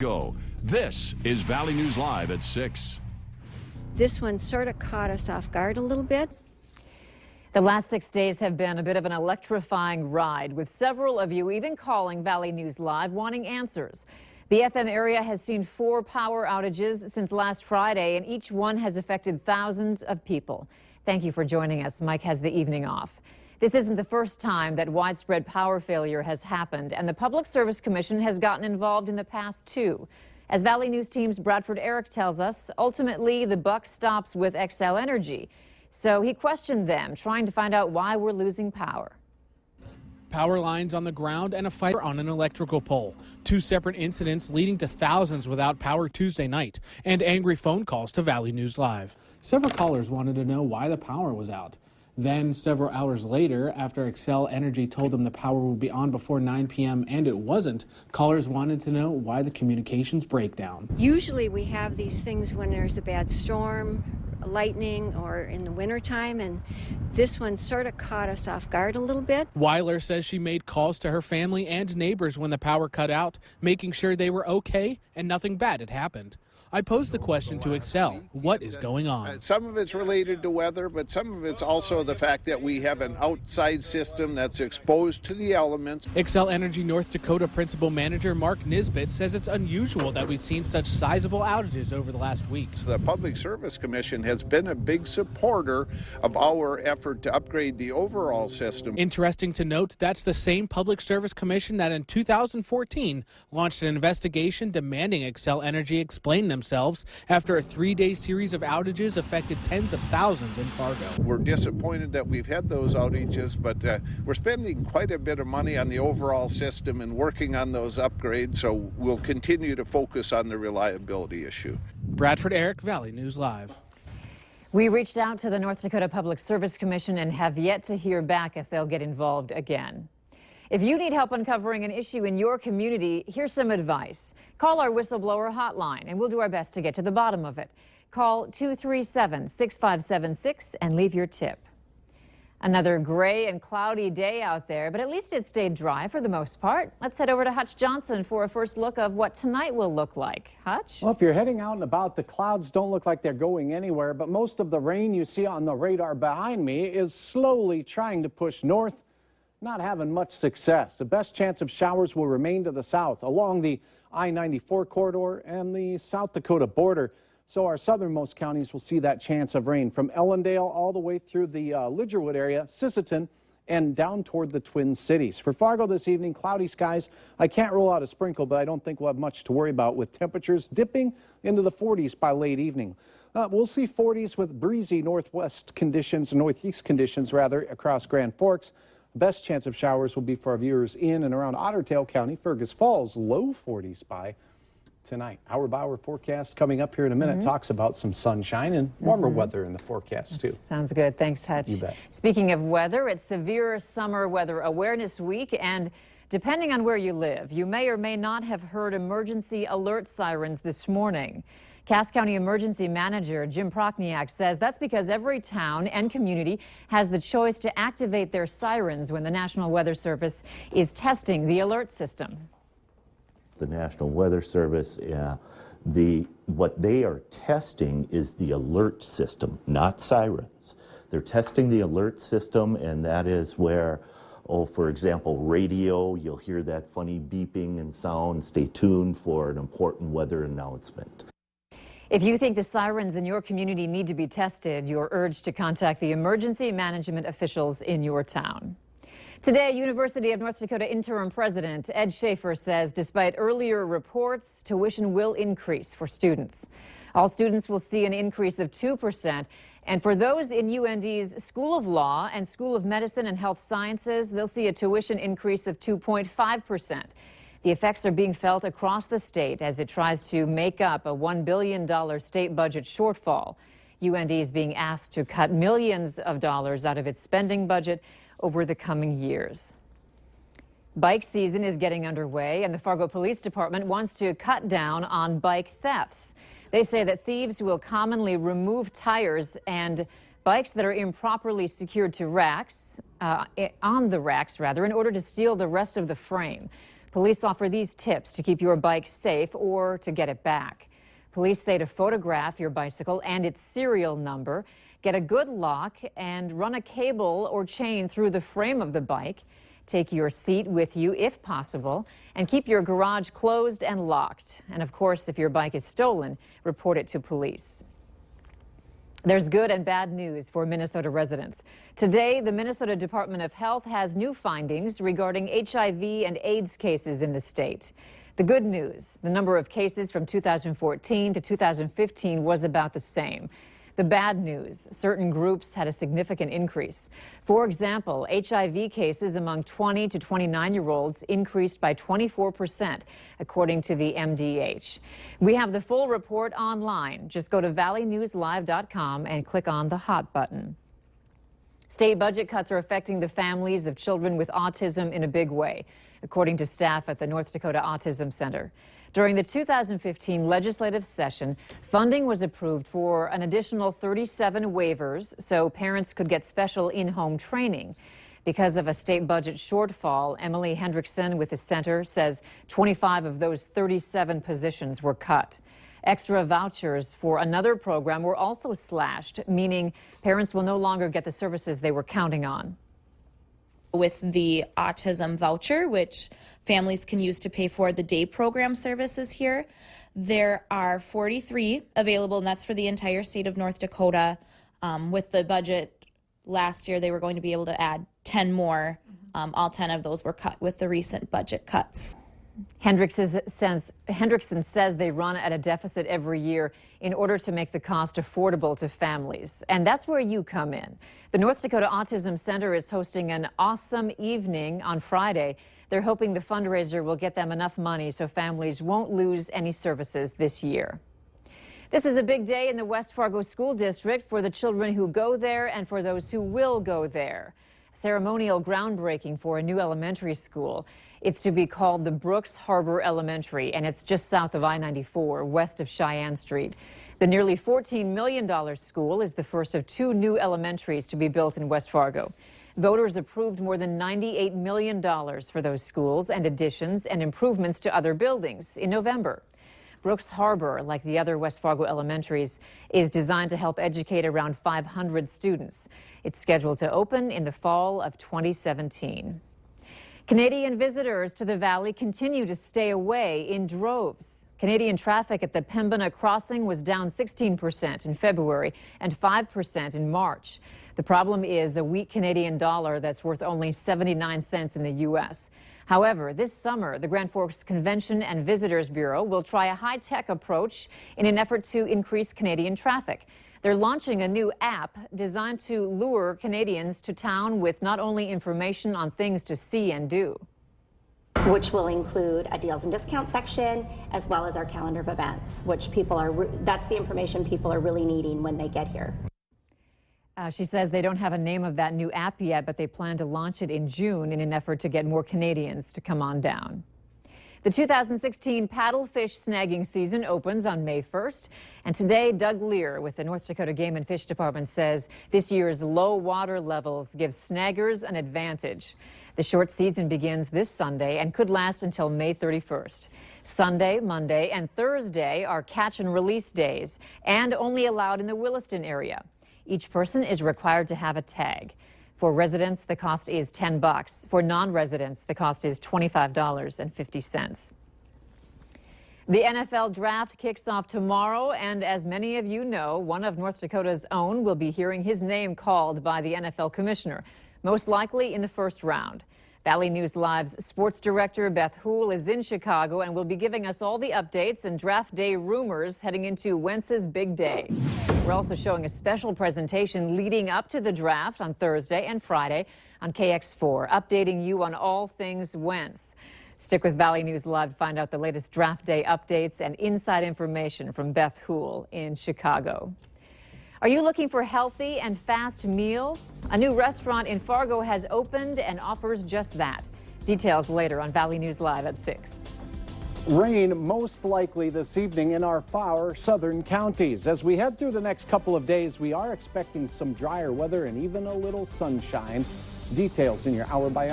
Go. This is Valley News Live at 6. This one sort of caught us off guard a little bit. The last 6 days have been a bit of an electrifying ride, with several of you even calling Valley News Live wanting answers. The FM area has seen 4 power outages since last Friday, and each one has affected thousands of people. Thank you for joining us. Mike has the evening off. This isn't the first time that widespread power failure has happened, and the Public Service Commission has gotten involved in the past too. As Valley News Team's Bradford Eric tells us, ultimately the buck stops with Xcel Energy. So he questioned them, trying to find out why we're losing power. Power lines on the ground and a fire on an electrical pole. 2 separate incidents leading to thousands without power Tuesday night, and angry phone calls to Valley News Live. Several callers wanted to know why the power was out. Then, several hours later, after Xcel Energy told them the power would be on before 9 p.m. and it wasn't, callers wanted to know why the communications breakdown. Usually we have these things when there's a bad storm, lightning, or in the wintertime, and this one sort of caught us off guard a little bit. Weiler says she made calls to her family and neighbors when the power cut out, making sure they were okay and nothing bad had happened. I posed the question to Xcel, what is going on? Some of it's related to weather, but some of it's also the fact that we have an outside system that's exposed to the elements. Xcel Energy North Dakota Principal Manager Mark Nisbet says it's unusual that we've seen such sizable outages over the last week. The Public Service Commission has been a big supporter of our effort to upgrade the overall system. Interesting to note, that's the same Public Service Commission that in 2014 launched an investigation demanding Xcel Energy explain themselves after a 3-day series of outages affected tens of thousands in Fargo. We're disappointed that we've had those outages, but we're spending quite a bit of money on the overall system and working on those upgrades, so we'll continue to focus on the reliability issue. Bradford Eric, Valley News Live. We reached out to the North Dakota Public Service Commission and have yet to hear back if they'll get involved again. If you need help uncovering an issue in your community, here's some advice. Call our whistleblower hotline, and we'll do our best to get to the bottom of it. Call 237-6576 and leave your tip. Another gray and cloudy day out there, but at least it stayed dry for the most part. Let's head over to Hutch Johnson for a first look of what tonight will look like. Hutch? Well, if you're heading out and about, the clouds don't look like they're going anywhere, but most of the rain you see on the radar behind me is slowly trying to push north. Not having much success. The best chance of showers will remain to the south along the I-94 corridor and the South Dakota border. So our southernmost counties will see that chance of rain from Ellendale all the way through the Lidgerwood area, Sisseton, and down toward the Twin Cities. For Fargo this evening, cloudy skies. I can't rule out a sprinkle, but I don't think we'll have much to worry about with temperatures dipping into the 40s by late evening. We'll see 40s with breezy northeast conditions rather, across Grand Forks. Best chance of showers will be for our viewers in and around Otter Tail County, Fergus Falls, low 40s by tonight. Hour by hour forecast coming up here in a minute talks about some sunshine and warmer weather in the forecast too. Sounds good. Thanks, Hutch. You bet. Speaking of weather, it's Severe Summer Weather Awareness Week, and depending on where you live, you may or may not have heard emergency alert sirens this morning. Cass County Emergency Manager Jim Prochniak says that's because every town and community has the choice to activate their sirens when the National Weather Service is testing the alert system. The National Weather Service, what they are testing is the alert system, not sirens. They're testing the alert system, and that is where, for example, radio, you'll hear that funny beeping and sound. Stay tuned for an important weather announcement. If you think the sirens in your community need to be tested, you're urged to contact the emergency management officials in your town. Today, University of North Dakota interim president Ed Schaefer says despite earlier reports, tuition will increase for students. All students will see an increase of 2%. And for those in UND's School of Law and School of Medicine and Health Sciences, they'll see a tuition increase of 2.5%. The effects are being felt across the state as it tries to make up a $1 billion state budget shortfall. UND is being asked to cut millions of dollars out of its spending budget over the coming years. Bike season is getting underway, and the Fargo Police Department wants to cut down on bike thefts. They say that thieves will commonly remove tires and bikes that are improperly secured to racks, on the racks rather, in order to steal the rest of the frame. Police offer these tips to keep your bike safe or to get it back. Police say to photograph your bicycle and its serial number, get a good lock, and run a cable or chain through the frame of the bike. Take your seat with you if possible, and keep your garage closed and locked. And of course, if your bike is stolen, report it to police. There's good and bad news for Minnesota residents. Today, the Minnesota Department of Health has new findings regarding HIV and AIDS cases in the state. The good news, the number of cases from 2014 to 2015 was about the same. The bad news, certain groups had a significant increase. For example, HIV cases among 20 to 29-year-olds increased by 24%, according to the MDH. We have the full report online. Just go to valleynewslive.com and click on the Hot button. State budget cuts are affecting the families of children with autism in a big way, according to staff at the North Dakota Autism Center. During the 2015 legislative session, funding was approved for an additional 37 waivers so parents could get special in-home training. Because of a state budget shortfall, Emily Hendrickson with the center says 25 of those 37 positions were cut. Extra vouchers for another program were also slashed, meaning parents will no longer get the services they were counting on. With the autism voucher, which families can use to pay for the day program services here, there are 43 available, and that's for the entire state of North Dakota. With the budget last year, they were going to be able to add 10 more. All 10 of those were cut with the recent budget cuts. Hendrickson says they run at a deficit every year in order to make the cost affordable to families. And that's where you come in. The North Dakota Autism Center is hosting an awesome evening on Friday. They're hoping the fundraiser will get them enough money so families won't lose any services this year. This is a big day in the West Fargo School District for the children who go there and for those who will go there. Ceremonial groundbreaking for a new elementary school. It's to be called the Brooks Harbor Elementary, and it's just south of I-94, west of Cheyenne Street. The nearly $14 million school is the first of two new elementaries to be built in West Fargo. Voters approved more than $98 million for those schools and additions and improvements to other buildings in November. Brooks Harbor, like the other West Fargo elementaries, is designed to help educate around 500 students. It's scheduled to open in the fall of 2017. Canadian visitors to the valley continue to stay away in droves. Canadian traffic at the Pembina crossing was down 16% in February and 5% in March. The problem is a weak Canadian dollar that's worth only 79 cents in the U.S. However, this summer, the Grand Forks Convention and Visitors Bureau will try a high-tech approach in an effort to increase Canadian traffic. They're launching a new app designed to lure Canadians to town with not only information on things to see and do, which will include a deals and discount section, as well as our calendar of events, which that's the information people are really needing when they get here. She says they don't have a name of that new app yet, but they plan to launch it in June in an effort to get more Canadians to come on down. The 2016 paddlefish snagging season opens on May 1st. And today, Doug Lear with the North Dakota Game and Fish Department says this year's low water levels give snaggers an advantage. The short season begins this Sunday and could last until May 31st. Sunday, Monday, and Thursday are catch and release days and only allowed in the Williston area. Each person is required to have a tag. For residents, the cost is $10. For non-residents, the cost is $25.50. The NFL draft kicks off tomorrow, and as many of you know, one of North Dakota's own will be hearing his name called by the NFL commissioner, most likely in the first round. Valley News Live's sports director Beth Houle is in Chicago and will be giving us all the updates and draft day rumors heading into Wentz's big day. We're also showing a special presentation leading up to the draft on Thursday and Friday on KX4, updating you on all things Wentz. Stick with Valley News Live to find out the latest draft day updates and inside information from Beth Houle in Chicago. Are you looking for healthy and fast meals? A new restaurant in Fargo has opened and offers just that. Details later on Valley News Live at 6. Rain most likely this evening in our far southern counties. As we head through the next couple of days, we are expecting some drier weather and even a little sunshine. Details in your hour by hour.